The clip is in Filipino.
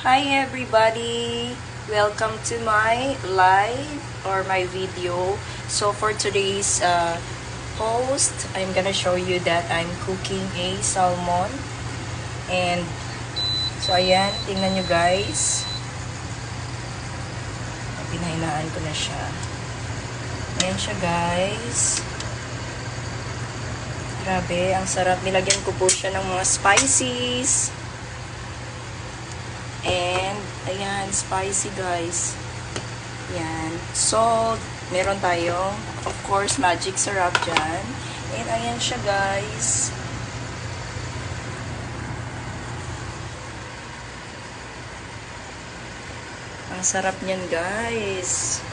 Hi everybody! Welcome to my live or my video. So for today's post, I'm gonna show you that I'm cooking a salmon. And so ayan, tingnan nyo guys. Pinahinaan ko na siya. Ayan siya guys. Grabe, ang sarap. Nilagyan ko po siya ng mga spices. And, ayan, spicy guys. Ayan, salt. Meron tayong, of course, magic syrup dyan. And, ayan siya guys. Ang sarap niyan guys.